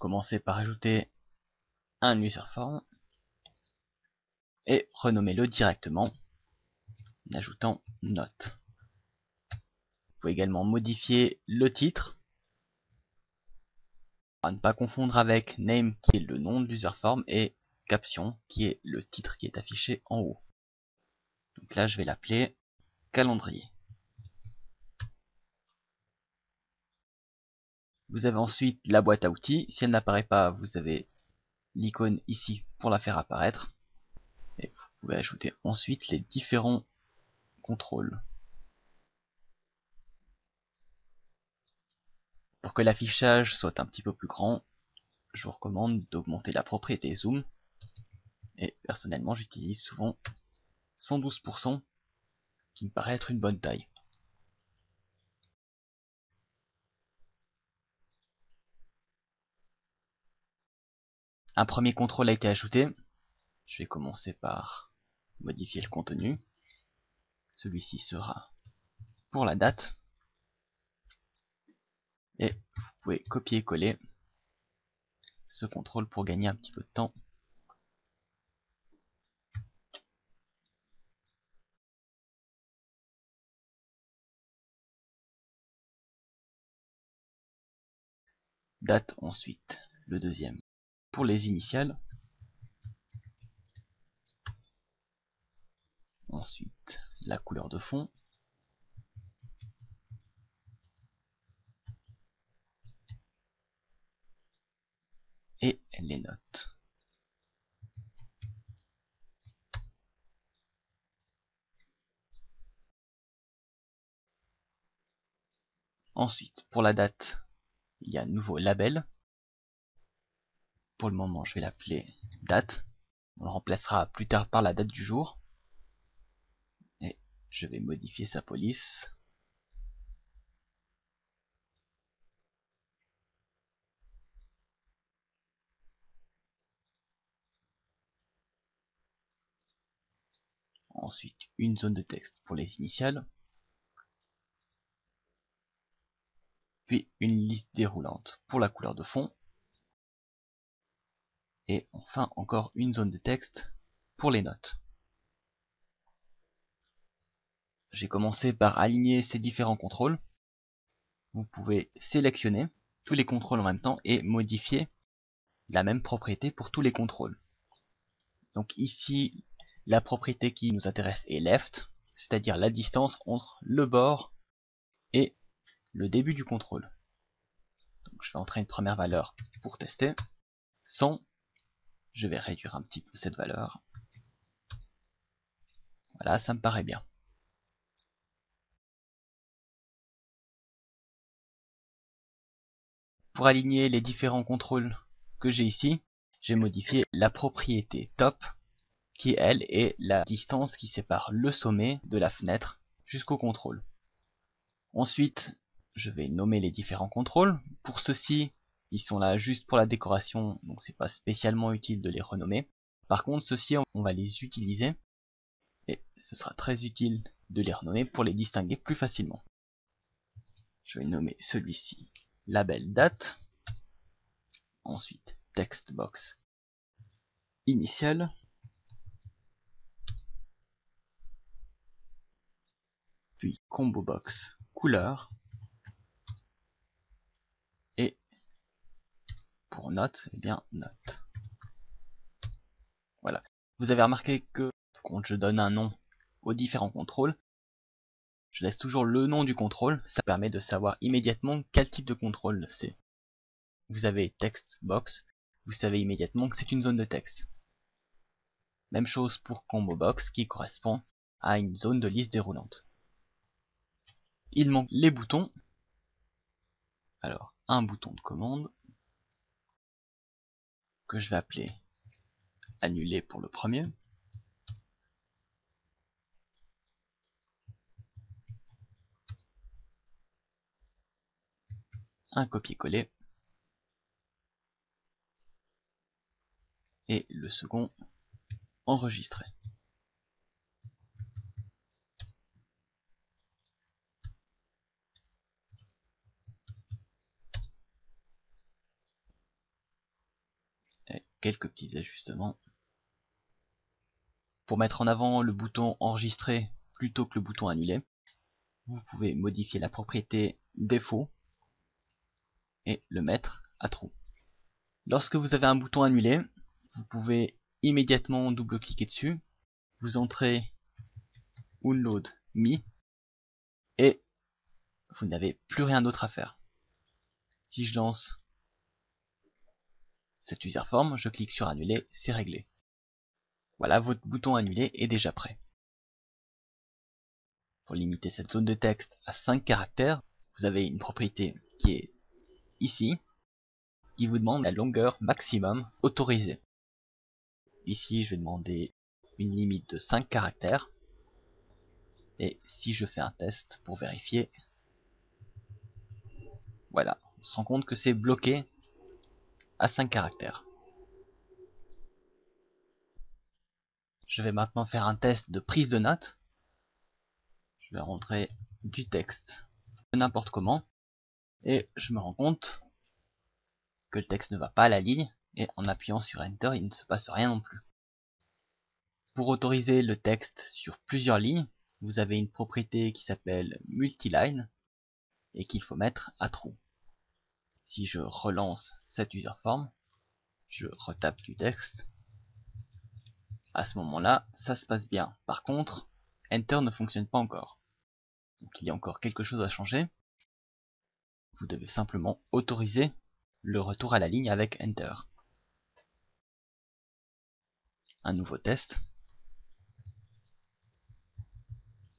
commencer par ajouter un user form et renommer-le directement en ajoutant note. Vous pouvez également modifier le titre, à ne pas confondre avec name qui est le nom de l'user form et caption qui est le titre qui est affiché en haut. Donc là je vais l'appeler calendrier. Vous avez ensuite la boîte à outils. Si elle n'apparaît pas, vous avez l'icône ici pour la faire apparaître. Et vous pouvez ajouter ensuite les différents contrôles. Pour que l'affichage soit un petit peu plus grand, je vous recommande d'augmenter la propriété zoom. Et personnellement, j'utilise souvent 112%, qui me paraît être une bonne taille. Un premier contrôle a été ajouté. Je vais commencer par modifier le contenu. Celui-ci sera pour la date. Et vous pouvez copier-coller ce contrôle pour gagner un petit peu de temps. Date ensuite, le deuxième. Pour les initiales. Ensuite, la couleur de fond. Et les notes. Ensuite, pour la date, il y a un nouveau label. Pour le moment, je vais l'appeler date. On le remplacera plus tard par la date du jour. Et je vais modifier sa police. Ensuite, une zone de texte pour les initiales. Puis une liste déroulante pour la couleur de fond. Et enfin, encore une zone de texte pour les notes. J'ai commencé par aligner ces différents contrôles. Vous pouvez sélectionner tous les contrôles en même temps et modifier la même propriété pour tous les contrôles. Donc ici, la propriété qui nous intéresse est left, c'est-à-dire la distance entre le bord et le début du contrôle. Donc je vais entrer une première valeur pour tester. 100, je vais réduire un petit peu cette valeur. Voilà, ça me paraît bien. Pour aligner les différents contrôles que j'ai ici, j'ai modifié la propriété top, qui elle est la distance qui sépare le sommet de la fenêtre jusqu'au contrôle. Ensuite, je vais nommer les différents contrôles. Pour ceux-ci, ils sont là juste pour la décoration, donc c'est pas spécialement utile de les renommer. Par contre, ceux-ci, on va les utiliser, et ce sera très utile de les renommer pour les distinguer plus facilement. Je vais nommer celui-ci label date. Ensuite, text box initial. Puis combo box couleur. Et pour note, eh bien note. Voilà. Vous avez remarqué que quand je donne un nom aux différents contrôles, je laisse toujours le nom du contrôle. Ça permet de savoir immédiatement quel type de contrôle c'est. Vous avez text box, vous savez immédiatement que c'est une zone de texte. Même chose pour combo box qui correspond à une zone de liste déroulante. Il manque les boutons. Alors, un bouton de commande que je vais appeler annuler pour le premier. Un copier-coller. Et le second enregistrer. quelques petits ajustements. Pour mettre en avant le bouton enregistrer plutôt que le bouton annuler, vous pouvez modifier la propriété défaut et le mettre à true. Lorsque vous avez un bouton annulé, vous pouvez immédiatement double-cliquer dessus, vous entrez Unload Me et vous n'avez plus rien d'autre à faire. Si je lance cette userform, je clique sur annuler, c'est réglé. Voilà, votre bouton annulé est déjà prêt. Pour limiter cette zone de texte à 5 caractères, vous avez une propriété qui est ici, qui vous demande la longueur maximum autorisée. Ici, je vais demander une limite de 5 caractères. Et si je fais un test pour vérifier, voilà, on se rend compte que c'est bloqué à 5 caractères. Je vais maintenant faire un test de prise de notes. Je vais rentrer du texte n'importe comment et je me rends compte que le texte ne va pas à la ligne et en appuyant sur Enter, il ne se passe rien non plus. Pour autoriser le texte sur plusieurs lignes, vous avez une propriété qui s'appelle multiline et qu'il faut mettre à true. Si je relance cette userform, je retape du texte. À ce moment-là, ça se passe bien. Par contre, Enter ne fonctionne pas encore. Donc il y a encore quelque chose à changer. Vous devez simplement autoriser le retour à la ligne avec Enter. Un nouveau test.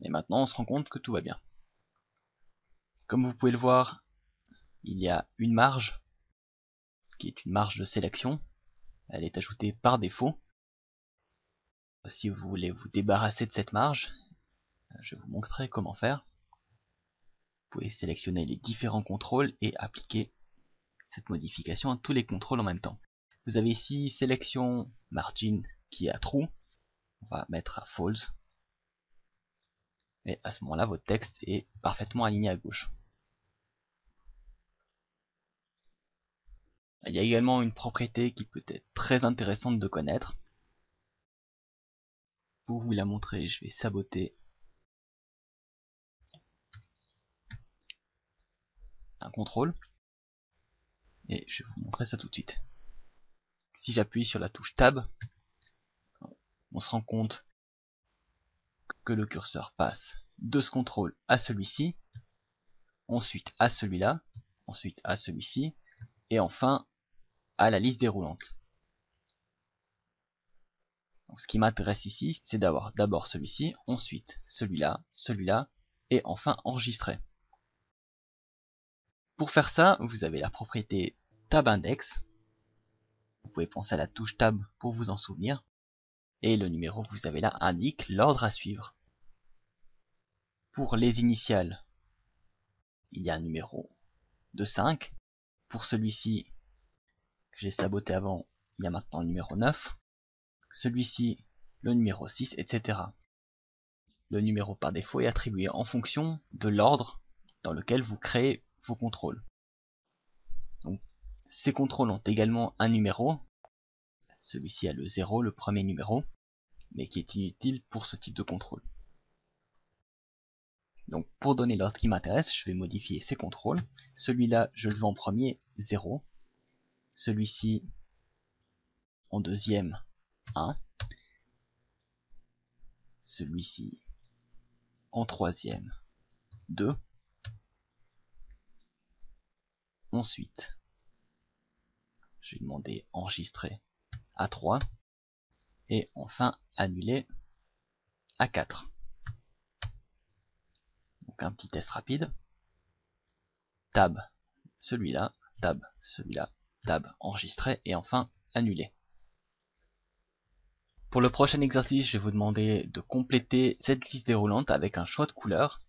Et maintenant, on se rend compte que tout va bien. Comme vous pouvez le voir, il y a une marge, qui est une marge de sélection. Elle est ajoutée par défaut. Si vous voulez vous débarrasser de cette marge, je vous montrerai comment faire. Vous pouvez sélectionner les différents contrôles et appliquer cette modification à tous les contrôles en même temps. Vous avez ici sélection margin qui est à true. On va mettre à false. Et à ce moment-là, votre texte est parfaitement aligné à gauche. Il y a également une propriété qui peut être très intéressante de connaître. Pour vous la montrer, je vais saboter un contrôle. Et je vais vous montrer ça tout de suite. Si j'appuie sur la touche Tab, on se rend compte que le curseur passe de ce contrôle à celui-ci, ensuite à celui-là, ensuite à celui-ci, et enfin à la liste déroulante. Donc, ce qui m'intéresse ici, c'est d'avoir d'abord celui-ci, ensuite celui-là, celui-là, et enfin enregistrer. Pour faire ça, vous avez la propriété TabIndex. Vous pouvez penser à la touche Tab pour vous en souvenir. Et le numéro que vous avez là indique l'ordre à suivre. Pour les initiales, il y a un numéro de 5. Pour celui-ci, que j'ai saboté avant, il y a maintenant le numéro 9. Celui-ci, le numéro 6, etc. Le numéro par défaut est attribué en fonction de l'ordre dans lequel vous créez vos contrôles. Donc, ces contrôles ont également un numéro. Celui-ci a le 0, le premier numéro, mais qui est inutile pour ce type de contrôle. Donc pour donner l'ordre qui m'intéresse, je vais modifier ces contrôles. Celui-là, je le veux en premier, 0. Celui-ci, en deuxième, 1. Celui-ci, en troisième, 2. Ensuite, je vais demander enregistrer à 3. Et enfin, annuler à 4. Donc un petit test rapide. Tab, celui-là, tab, celui-là, tab, enregistrer et enfin annuler. Pour le prochain exercice, je vais vous demander de compléter cette liste déroulante avec un choix de couleur,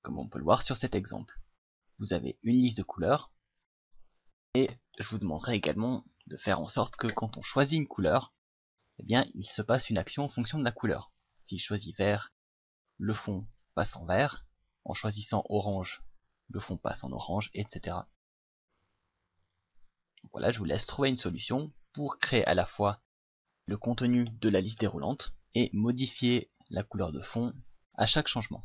comme on peut le voir sur cet exemple. Vous avez une liste de couleurs, et je vous demanderai également de faire en sorte que quand on choisit une couleur, eh bien, il se passe une action en fonction de la couleur. Si je choisis vert, le fond passe en vert, en choisissant orange, le fond passe en orange, etc. Voilà, je vous laisse trouver une solution pour créer à la fois le contenu de la liste déroulante et modifier la couleur de fond à chaque changement.